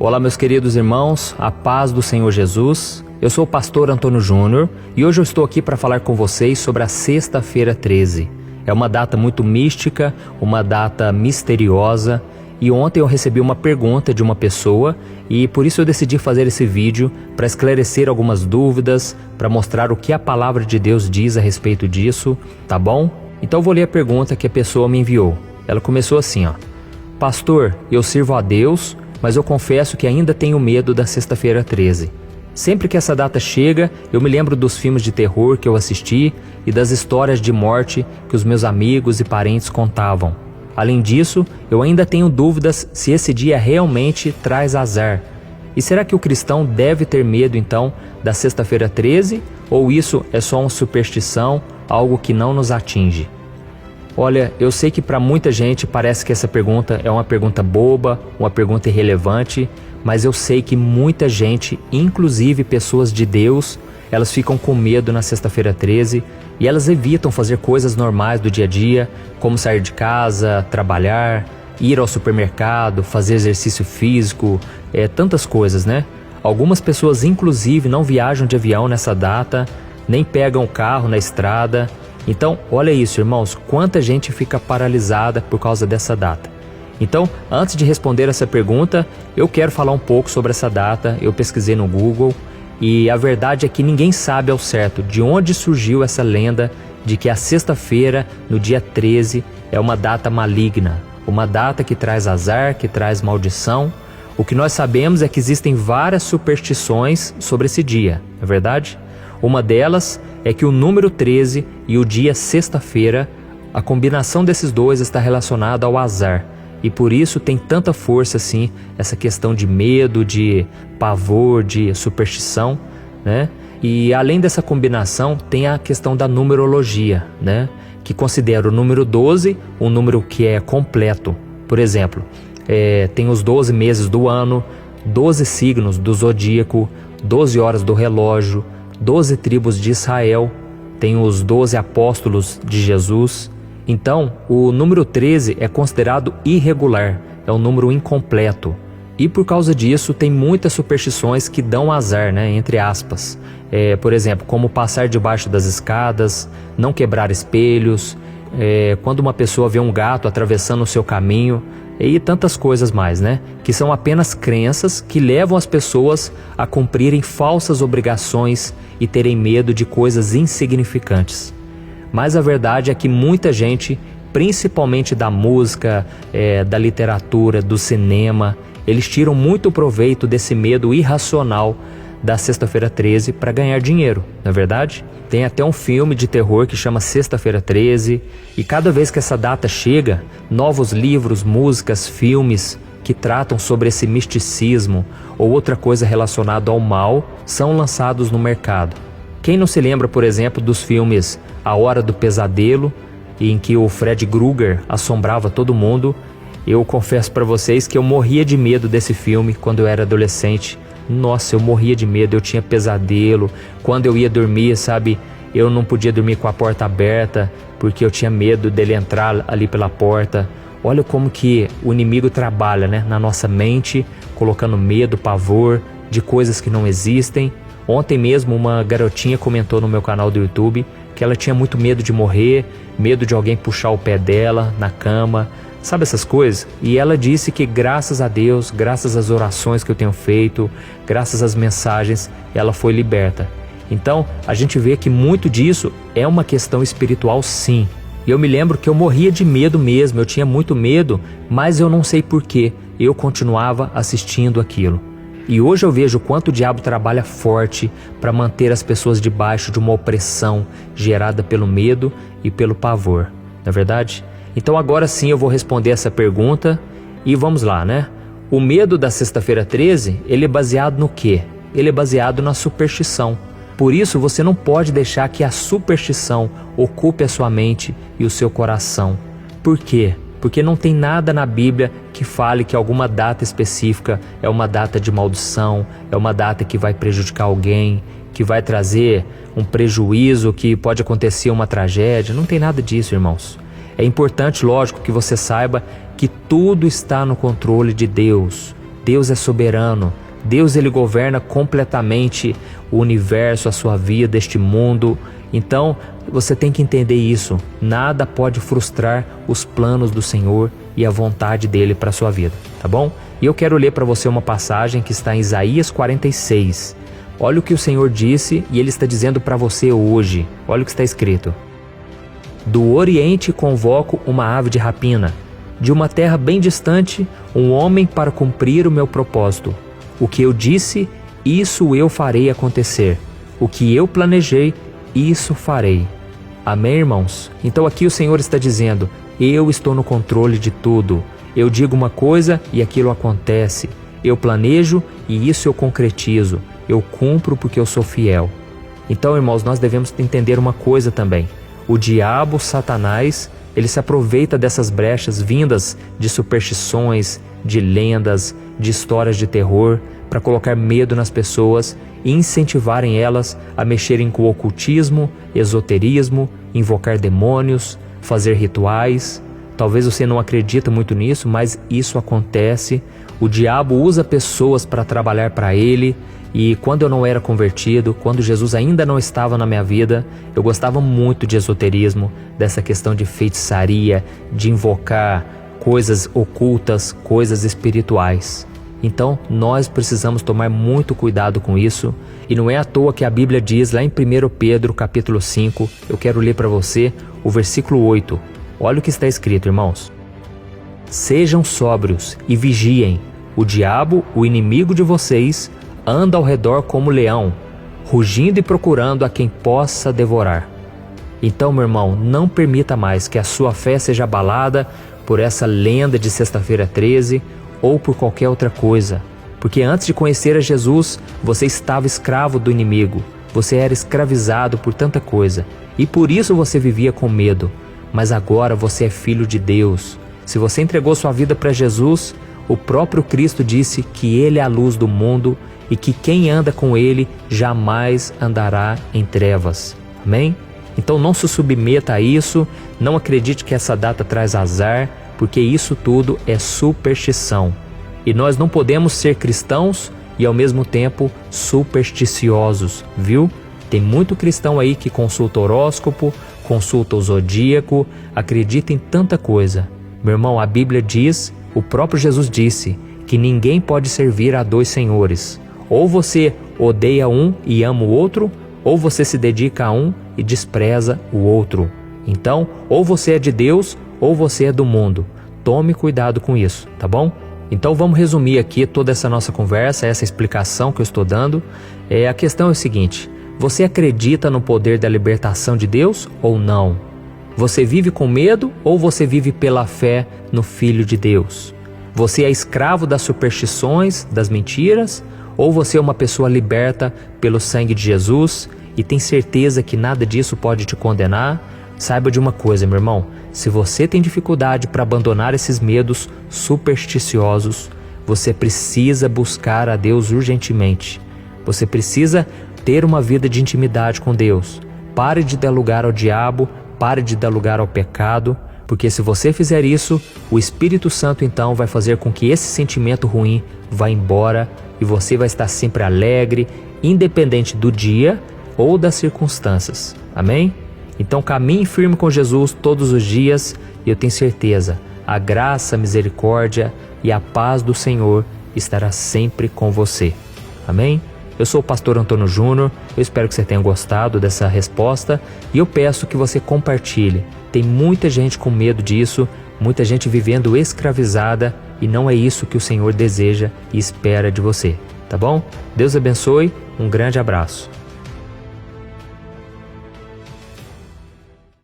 Olá, meus queridos irmãos, a paz do Senhor Jesus. Eu sou o pastor Antônio Júnior e hoje eu estou aqui para falar com vocês sobre a Sexta-feira 13. É uma data muito mística, uma data misteriosa, e ontem eu recebi uma pergunta de uma pessoa e por isso eu decidi fazer esse vídeo para esclarecer algumas dúvidas, para mostrar o que a palavra de Deus diz a respeito disso, tá bom? Então eu vou ler a pergunta que a pessoa me enviou. Ela começou assim, Pastor, eu sirvo a Deus, mas eu confesso que ainda tenho medo da Sexta-feira 13. Sempre que essa data chega, eu me lembro dos filmes de terror que eu assisti e das histórias de morte que os meus amigos e parentes contavam. Além disso, eu ainda tenho dúvidas se esse dia realmente traz azar. E será que o cristão deve ter medo então da Sexta-feira 13? Ou isso é só uma superstição, algo que não nos atinge? Olha, eu sei que para muita gente parece que essa pergunta é uma pergunta boba, uma pergunta irrelevante, mas eu sei que muita gente, inclusive pessoas de Deus, elas ficam com medo na Sexta-feira 13 e elas evitam fazer coisas normais do dia a dia, como sair de casa, trabalhar, ir ao supermercado, fazer exercício físico, tantas coisas, né? Algumas pessoas, inclusive, não viajam de avião nessa data, nem pegam o carro na estrada. Então, olha isso, irmãos, quanta gente fica paralisada por causa dessa data. Então, antes de responder essa pergunta, eu quero falar um pouco sobre essa data. Eu pesquisei no Google e a verdade é que ninguém sabe ao certo de onde surgiu essa lenda de que a sexta-feira, no dia 13, é uma data maligna, uma data que traz azar, que traz maldição. O que nós sabemos é que existem várias superstições sobre esse dia, não é verdade? Uma delas é que o número 13 e o dia sexta-feira, a combinação desses dois está relacionada ao azar. E por isso tem tanta força assim, essa questão de medo, de pavor, de superstição, né? E além dessa combinação, tem a questão da numerologia, né? Que considera o número 12 um número que é completo. Por exemplo, tem os 12 meses do ano, 12 signos do zodíaco, 12 horas do relógio, 12 tribos de Israel, tem os 12 apóstolos de Jesus. Então, o número 13 é considerado irregular, é um número incompleto. E por causa disso, tem muitas superstições que dão azar, né, entre aspas. Por exemplo, como passar debaixo das escadas, não quebrar espelhos, quando uma pessoa vê um gato atravessando o seu caminho, e tantas coisas mais, né? Que são apenas crenças que levam as pessoas a cumprirem falsas obrigações e terem medo de coisas insignificantes. Mas a verdade é que muita gente, principalmente da música, da literatura, do cinema, eles tiram muito proveito desse medo irracional da Sexta-feira 13 para ganhar dinheiro, não é verdade? Tem até um filme de terror que chama Sexta-feira 13 e cada vez que essa data chega, novos livros, músicas, filmes que tratam sobre esse misticismo ou outra coisa relacionada ao mal são lançados no mercado. Quem não se lembra, por exemplo, dos filmes A Hora do Pesadelo, em que o Fred Krueger assombrava todo mundo? Eu confesso para vocês que eu morria de medo desse filme quando eu era adolescente. Nossa, eu morria de medo, eu tinha pesadelo. Quando eu ia dormir, sabe, eu não podia dormir com a porta aberta, porque eu tinha medo dele entrar ali pela porta. Olha como que o inimigo trabalha, né, na nossa mente, colocando medo, pavor de coisas que não existem. Ontem mesmo uma garotinha comentou no meu canal do YouTube que ela tinha muito medo de morrer, medo de alguém puxar o pé dela na cama, sabe essas coisas? E ela disse que graças a Deus, graças às orações que eu tenho feito, graças às mensagens, ela foi liberta. Então, a gente vê que muito disso é uma questão espiritual, sim. E eu me lembro que eu morria de medo mesmo, eu tinha muito medo, mas eu não sei porquê, eu continuava assistindo aquilo. E hoje eu vejo o quanto o diabo trabalha forte para manter as pessoas debaixo de uma opressão gerada pelo medo e pelo pavor, não é verdade? Então agora sim eu vou responder essa pergunta e vamos lá, né? O medo da Sexta-feira 13, ele é baseado no quê? Ele é baseado na superstição. Por isso você não pode deixar que a superstição ocupe a sua mente e o seu coração. Por quê? Porque não tem nada na Bíblia que fale que alguma data específica é uma data de maldição, é uma data que vai prejudicar alguém, que vai trazer um prejuízo, que pode acontecer uma tragédia. Não tem nada disso, irmãos. É importante, lógico, que você saiba que tudo está no controle de Deus. Deus é soberano. Deus, ele governa completamente o universo, a sua vida, este mundo. Então, você tem que entender isso. Nada pode frustrar os planos do Senhor e a vontade dele para a sua vida, tá bom? E eu quero ler para você uma passagem que está em Isaías 46. Olha o que o Senhor disse e ele está dizendo para você hoje. Olha o que está escrito. Do Oriente convoco uma ave de rapina, de uma terra bem distante, um homem para cumprir o meu propósito. O que eu disse, isso eu farei acontecer. O que eu planejei, isso farei. Amém, irmãos? Então aqui o Senhor está dizendo, eu estou no controle de tudo. Eu digo uma coisa e aquilo acontece. Eu planejo e isso eu concretizo. Eu cumpro porque eu sou fiel. Então, irmãos, nós devemos entender uma coisa também. O diabo, Satanás, ele se aproveita dessas brechas vindas de superstições, de lendas, de histórias de terror, para colocar medo nas pessoas e incentivarem elas a mexerem com o ocultismo, esoterismo, invocar demônios, fazer rituais. Talvez você não acredite muito nisso, mas isso acontece. O diabo usa pessoas para trabalhar para ele. E quando eu não era convertido, quando Jesus ainda não estava na minha vida, eu gostava muito de esoterismo, dessa questão de feitiçaria, de invocar coisas ocultas, coisas espirituais. Então, nós precisamos tomar muito cuidado com isso. E não é à toa que a Bíblia diz lá em 1 Pedro, capítulo 5, eu quero ler para você o versículo 8. Olha o que está escrito, irmãos. Sejam sóbrios e vigiem. O diabo, o inimigo de vocês, anda ao redor como leão, rugindo e procurando a quem possa devorar. Então, meu irmão, não permita mais que a sua fé seja abalada por essa lenda de Sexta-feira 13 ou por qualquer outra coisa. Porque antes de conhecer a Jesus, você estava escravo do inimigo. Você era escravizado por tanta coisa. E por isso você vivia com medo. Mas agora você é filho de Deus. Se você entregou sua vida para Jesus, o próprio Cristo disse que Ele é a luz do mundo e que quem anda com Ele jamais andará em trevas. Amém? Então não se submeta a isso, não acredite que essa data traz azar, porque isso tudo é superstição. E nós não podemos ser cristãos e ao mesmo tempo supersticiosos, viu? Tem muito cristão aí que consulta horóscopo, consulta o zodíaco, acredita em tanta coisa. Meu irmão, a Bíblia diz, o próprio Jesus disse, que ninguém pode servir a dois senhores. Ou você odeia um e ama o outro, ou você se dedica a um e despreza o outro. Então, ou você é de Deus, ou você é do mundo. Tome cuidado com isso, tá bom? Então vamos resumir aqui toda essa nossa conversa, essa explicação que eu estou dando. A questão é o seguinte, você acredita no poder da libertação de Deus ou não? Você vive com medo ou você vive pela fé no Filho de Deus? Você é escravo das superstições, das mentiras? Ou você é uma pessoa liberta pelo sangue de Jesus e tem certeza que nada disso pode te condenar? Saiba de uma coisa, meu irmão, se você tem dificuldade para abandonar esses medos supersticiosos, você precisa buscar a Deus urgentemente. Você precisa ter uma vida de intimidade com Deus. Pare de dar lugar ao diabo, pare de dar lugar ao pecado, porque se você fizer isso, o Espírito Santo então vai fazer com que esse sentimento ruim vá embora e você vai estar sempre alegre, independente do dia ou das circunstâncias. Amém? Então caminhe firme com Jesus todos os dias e eu tenho certeza, a graça, a misericórdia e a paz do Senhor estará sempre com você. Amém? Eu sou o pastor Antônio Júnior, eu espero que você tenha gostado dessa resposta e eu peço que você compartilhe. Tem muita gente com medo disso, muita gente vivendo escravizada e não é isso que o Senhor deseja e espera de você, tá bom? Deus abençoe, um grande abraço.